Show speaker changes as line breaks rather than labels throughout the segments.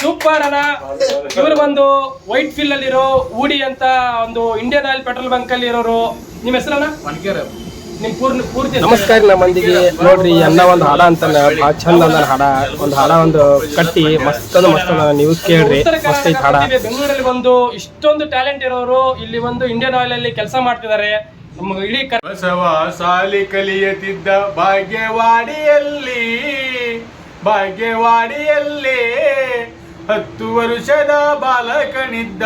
Super ಅಣ್ಣ. ಇವರು ಬಂದು ವೈಟ್ ಫೀಲ್ಡ್ ಅಲ್ಲಿರೋ ಊಡಿ ಅಂತ ಒಂದು ಇಂಡಿಯನ್ ಆಯಿಲ್ ಪೆಟ್ರೋಲ್ ಬಂಕ್ ಅಲ್ಲಿ ಇರೋರು. ನಿಮ್ಮ ಹೆಸರಣ್ಣ? ನಿಮ್ ಪೂರ್ತಿ
ನಮಸ್ಕಾರ. ನಮ್ಮ ಮಂದಿಗೆ ನೋಡ್ರಿ ಅನ್ನ ಒಂದು ಹಾಡ ಅಂತ ಭಾಳ ಚಂದ ಅಂದ ಹಾಡ. ಒಂದು ಹಾಡ ಒಂದು ಕಟ್ಟಿ ಮಸ್ತ್ ನೀವು ಕೇಳ್ರಿ. ಮಸ್ತ್ ಐತಿ ಹಾಡ.
ಬೆಂಗಳೂರಲ್ಲಿ ಬಂದು ಇಷ್ಟೊಂದು ಟ್ಯಾಲೆಂಟ್ ಇರೋರು ಇಲ್ಲಿ ಒಂದು ಇಂಡಿಯನ್ ಆಯಿಲ್ ಅಲ್ಲಿ ಕೆಲಸ ಮಾಡ್ತಿದ್ದಾರೆ. ನಮ್ಮ ಇಡೀ
ಬಸವ ಸಾಲಿ ಕಲಿಯುತ್ತಿದ್ದ ಭಾಗ್ಯವಾಡಿಯಲ್ಲಿ 10 ವರ್ಷದ ಬಾಲಕನಿದ್ದ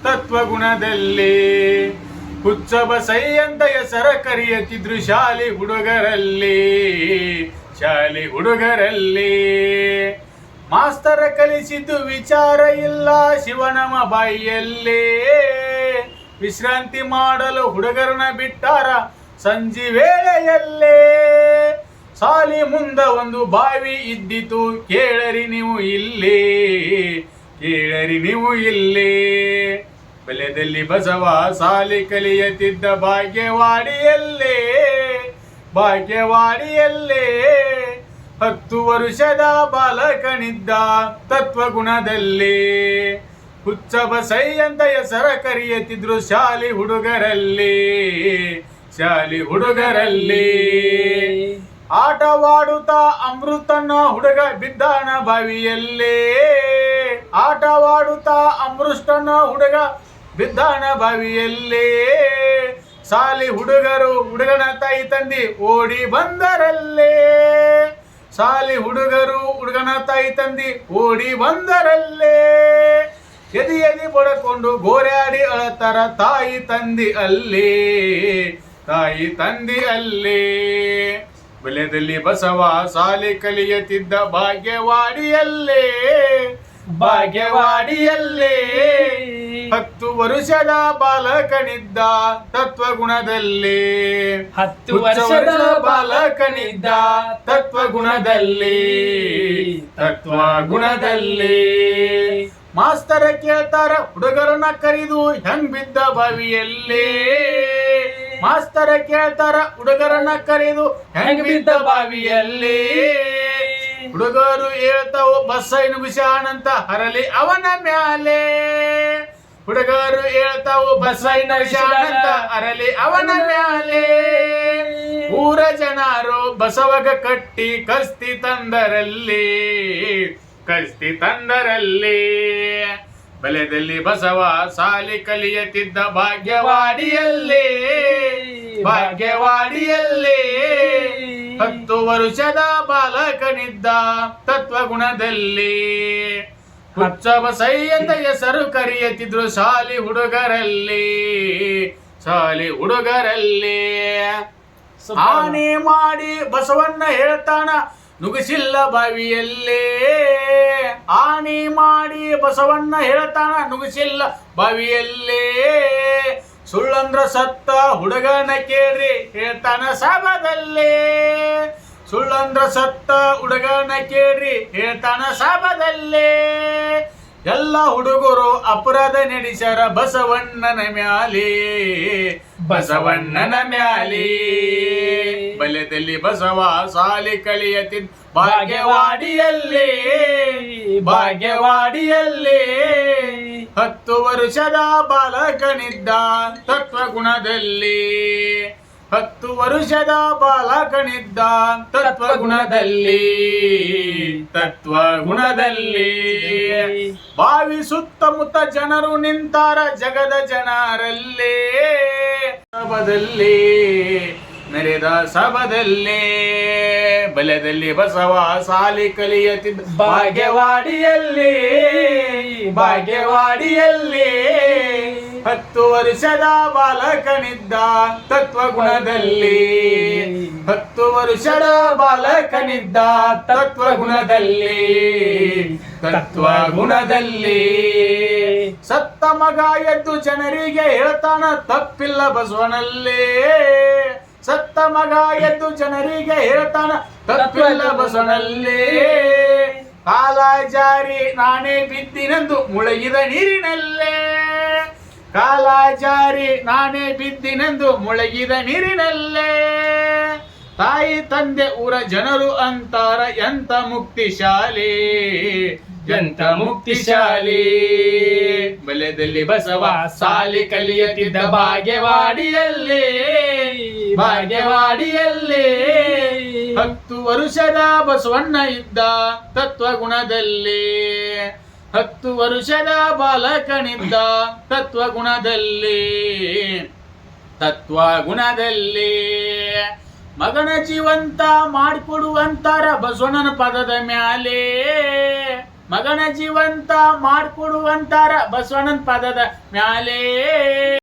ತತ್ವಗುಣದಲ್ಲಿ ಹುಚ್ಚ ಬಸೈ ಅಂತ ಹೆಸರ ಕರೆಯುತ್ತಿದ್ರು ಶಾಲೆ ಹುಡುಗರಲ್ಲಿ ಮಾಸ್ತರ ಕಲಿಸಿದ್ದು ವಿಚಾರ ಇಲ್ಲ ಶಿವನಮ ಬಾಯಿಯಲ್ಲೇ ವಿಶ್ರಾಂತಿ ಮಾಡಲು ಹುಡುಗರನ್ನ ಬಿಟ್ಟಾರ ಸಂಜೆ ವೇಳೆಯಲ್ಲೇ ಸಾಲಿ ಮುಂದ ಒಂದು ಬಾವಿ ಇದ್ದಿತು ಕೇಳರಿ ನೀವು ಇಲ್ಲಿ ಬೆಲೆದಲ್ಲಿ ಬಸವ ಸಾಲಿ ಕಲಿಯುತ್ತಿದ್ದ ಭಾಗ್ಯವಾಡಿಯಲ್ಲೇ 10 ವರ್ಷದ ಬಾಲಕನಿದ್ದ ತತ್ವಗುಣದಲ್ಲಿ ಹುಚ್ಚ ಬಸೈ ಅಂತ ಹೆಸರ ಕರೆಯುತ್ತಿದ್ರು ಶಾಲಿ ಹುಡುಗರಲ್ಲಿ ಆಟವಾಡುತ್ತಾ ಅಮೃತನ ಹುಡುಗ ಬಿದ್ದಾನ ಬಾವಿಯಲ್ಲೇ ಸಾಲಿ ಹುಡುಗನ ತಾಯಿ ತಂದಿ ಓಡಿ ಬಂದರಲ್ಲೇ ಎದಿ ಬಡಕೊಂಡು ಗೋರ್ಯಾಡಿ ಅಳತಾರ ತಾಯಿ ತಂದಿ ಅಲ್ಲೇ ಬೆಲೆದಲ್ಲಿ ಬಸವ ಸಾಲಿ ಕಲಿಯುತ್ತಿದ್ದ ಭಾಗ್ಯವಾಡಿಯಲ್ಲೇ 10 ವರ್ಷದ ಬಾಲಕನಿದ್ದ ತತ್ವಗುಣದಲ್ಲಿ
10 ವರ್ಷದ
ಬಾಲಕನಿದ್ದ ತತ್ವಗುಣದಲ್ಲಿ ಮಾಸ್ತರ ಕೇಳ್ತಾರ ಹುಡುಗರನ್ನ ಕರೆದು ಹೆಂಗ್ ಬಿದ್ದ ಬಾವಿಯಲ್ಲೇ ಹುಡುಗರು ಹೇಳ್ತಾವು ಬಸ್ಸೈನು ವಿಷಾಣಂತ ಹರಲಿ ಅವನ ಮ್ಯಾಲೆ ಊರ ಜನರು ಬಸವಗ ಕಟ್ಟಿ ಕಸ್ತಿ ತಂದರಲ್ಲಿ ಬೆಲೆದಲ್ಲಿ ಬಸವ ಸಾಲಿ ಕಲಿಯುತ್ತಿದ್ದ ಭಾಗ್ಯವಾಡಿಯಲ್ಲೇ 10 ವರ್ಷದ ಬಾಲಕನಿದ್ದ ತತ್ವಗುಣದಲ್ಲಿ ಹುಚ್ಚ ಬಸೈ ಅಂತ ಹೆಸರು ಕರೆಯುತ್ತಿದ್ರು ಶಾಲಿ ಹುಡುಗರಲ್ಲಿ ಆನೆ ಮಾಡಿ ಬಸವಣ್ಣ ಹೇಳ್ತಾನ ನುಗ್ಗಿಸಿಲ್ಲ ಬಾವಿಯಲ್ಲೇ ಸುಳ್ಳಂದ್ರ ಸತ್ತ ಹುಡುಗನ ಕೇಳ್ರಿ ಹೇಳ್ತಾನ ಸಭದಲ್ಲೇ ಎಲ್ಲ ಹುಡುಗರು ಅಪರಾಧ ನಡೆಸ್ಯಾರ ಬಸವಣ್ಣನ ಮ್ಯಾಲೆ ಬಲ್ಯದಲ್ಲಿ ಬಸವ ಸಾಲಿ ಕಲಿಯುತ್ತಿದ್ದ ಭಾಗ್ಯವಾಡಿಯಲ್ಲೇ 10 ವರ್ಷದ ಬಾಲಕನಿದ್ದ ತತ್ವಗುಣದಲ್ಲಿ ಬಾವಿ ಸುತ್ತಮುತ್ತ ಜನರು ನಿಂತಾರ ಜಗದ ಜನರಲ್ಲೇ ನೆರೆದ ಸಭದಲ್ಲಿ ಬಲೆದಲ್ಲಿ ಬಸವ ಸಾಲಿ ಕಲಿಯುತ್ತಿದ್ದ ಭಾಗ್ಯವಾಡಿಯಲ್ಲಿ 10 ವರ್ಷದ ಬಾಲಕನಿದ್ದ ತತ್ವಗುಣದಲ್ಲಿ ಸತ್ತ ಮಗ ಎದ್ದು ಜನರಿಗೆ ಹೇಳ್ತಾನ ತಪ್ಪಿಲ್ಲ ಬಸವನಲ್ಲೇ ಕಾಲ ಜಾರಿ ನಾನೇ ಬಿದ್ದಿನೆಂದು ಮುಳುಗಿದ ನೀರಿನಲ್ಲೇ ತಾಯಿ ತಂದೆ ಊರ ಜನರು ಅಂತಾರ ಎಂತ ಮುಕ್ತಿ ಶಾಲೆ ಎಂತ ಮುಕ್ತಿ ಶಾಲಿ ಬಲ್ಯದಲ್ಲಿ ಬಸವ ಸಾಲಿ ಕಲಿಯುತ್ತಿದ್ದ ಭಾಗ್ಯವಾಡಿಯಲ್ಲಿ 10 ವರುಷದ ಬಸವಣ್ಣ ಇದ್ದ ತತ್ವಗುಣದಲ್ಲಿ 10 ವರುಷದ ಬಾಲಕನಿದ್ದ ತತ್ವಗುಣದಲ್ಲಿ ಮಗನ ಜೀವಂತ ಮಾಡಿಕೊಡುವಂತಾರ ಬಸವಣ್ಣನ ಪದದ ಮ್ಯಾಲೆ ಮಗನ ಜೀವಂತ ಮಾಡಿಕೊಡುವಂತಾರ ಬಸವಣ್ಣನ ಪದದ ಮ್ಯಾಲೆ